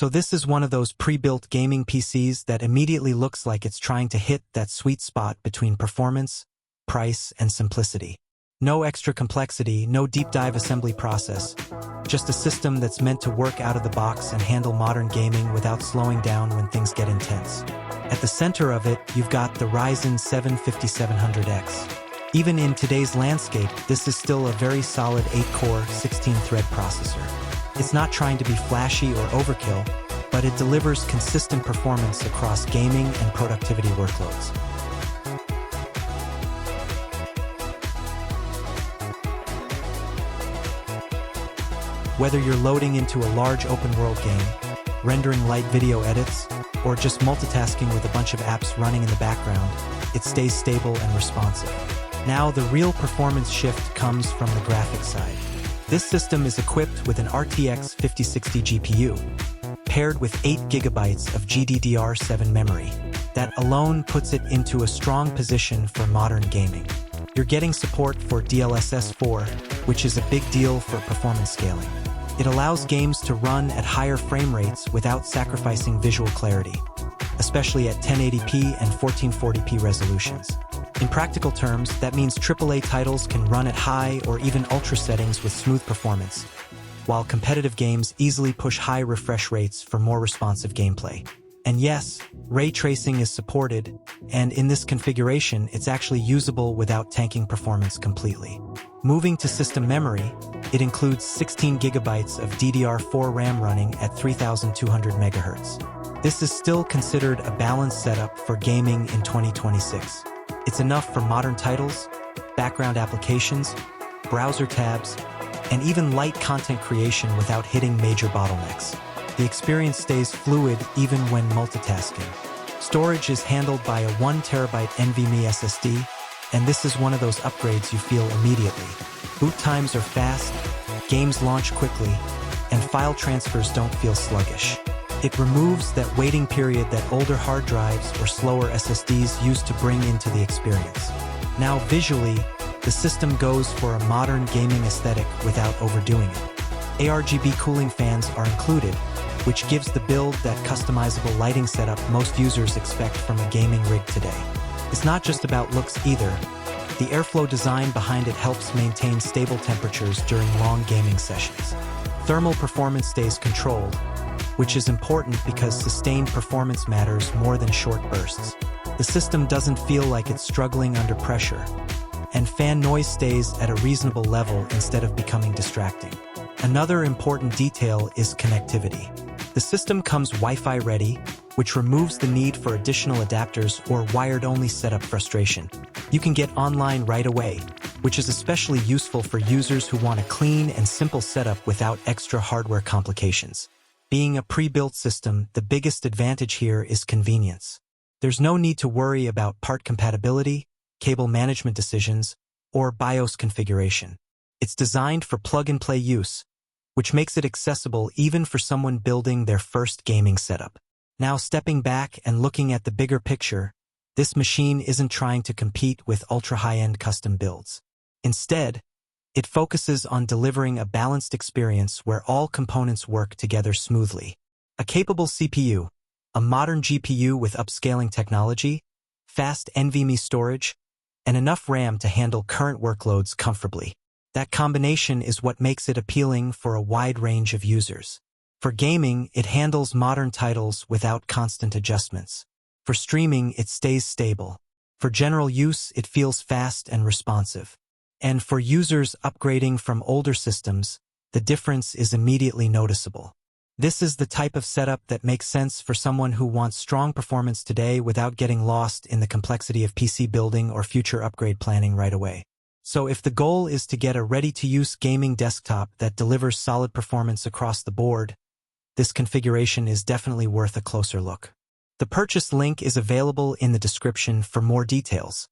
So this is one of those pre-built gaming PCs that immediately looks like it's trying to hit that sweet spot between performance, price, and simplicity. No extra complexity, no deep dive assembly process, just a system that's meant to work out of the box and handle modern gaming without slowing down when things get intense. At the center of it, you've got the Ryzen 7 5700X. Even in today's landscape, this is still a very solid 8-core, 16-thread processor. It's not trying to be flashy or overkill, but it delivers consistent performance across gaming and productivity workloads. Whether you're loading into a large open-world game, rendering light video edits, or just multitasking with a bunch of apps running in the background, it stays stable and responsive. Now, the real performance shift comes from the graphics side. This system is equipped with an RTX 5060 GPU, paired with 8 GB of GDDR7 memory. That alone puts it into a strong position for modern gaming. You're getting support for DLSS4, which is a big deal for performance scaling. It allows games to run at higher frame rates without sacrificing visual clarity, especially at 1080p and 1440p resolutions. In practical terms, that means AAA titles can run at high or even ultra settings with smooth performance, while competitive games easily push high refresh rates for more responsive gameplay. And yes, ray tracing is supported, and in this configuration, it's actually usable without tanking performance completely. Moving to system memory, it includes 16 GB of DDR4 RAM running at 3200 MHz. This is still considered a balanced setup for gaming in 2026. It's enough for modern titles, background applications, browser tabs, and even light content creation without hitting major bottlenecks. The experience stays fluid even when multitasking. Storage is handled by a 1 TB NVMe SSD, and this is one of those upgrades you feel immediately. Boot times are fast, games launch quickly, and file transfers don't feel sluggish. It removes that waiting period that older hard drives or slower SSDs used to bring into the experience. Now visually, the system goes for a modern gaming aesthetic without overdoing it. ARGB cooling fans are included, which gives the build that customizable lighting setup most users expect from a gaming rig today. It's not just about looks either. The airflow design behind it helps maintain stable temperatures during long gaming sessions. Thermal performance stays controlled, which is important because sustained performance matters more than short bursts. The system doesn't feel like it's struggling under pressure, and fan noise stays at a reasonable level instead of becoming distracting. Another important detail is connectivity. The system comes Wi-Fi ready, which removes the need for additional adapters or wired-only setup frustration. You can get online right away, which is especially useful for users who want a clean and simple setup without extra hardware complications. Being a pre-built system, the biggest advantage here is convenience. There's no need to worry about part compatibility, cable management decisions, or BIOS configuration. It's designed for plug-and-play use, which makes it accessible even for someone building their first gaming setup. Now, stepping back and looking at the bigger picture, this machine isn't trying to compete with ultra-high-end custom builds. Instead, it focuses on delivering a balanced experience where all components work together smoothly. A capable CPU, a modern GPU with upscaling technology, fast NVMe storage, and enough RAM to handle current workloads comfortably. That combination is what makes it appealing for a wide range of users. For gaming, it handles modern titles without constant adjustments. For streaming, it stays stable. For general use, it feels fast and responsive. And for users upgrading from older systems, the difference is immediately noticeable. This is the type of setup that makes sense for someone who wants strong performance today without getting lost in the complexity of PC building or future upgrade planning right away. So if the goal is to get a ready-to-use gaming desktop that delivers solid performance across the board, this configuration is definitely worth a closer look. The purchase link is available in the description for more details.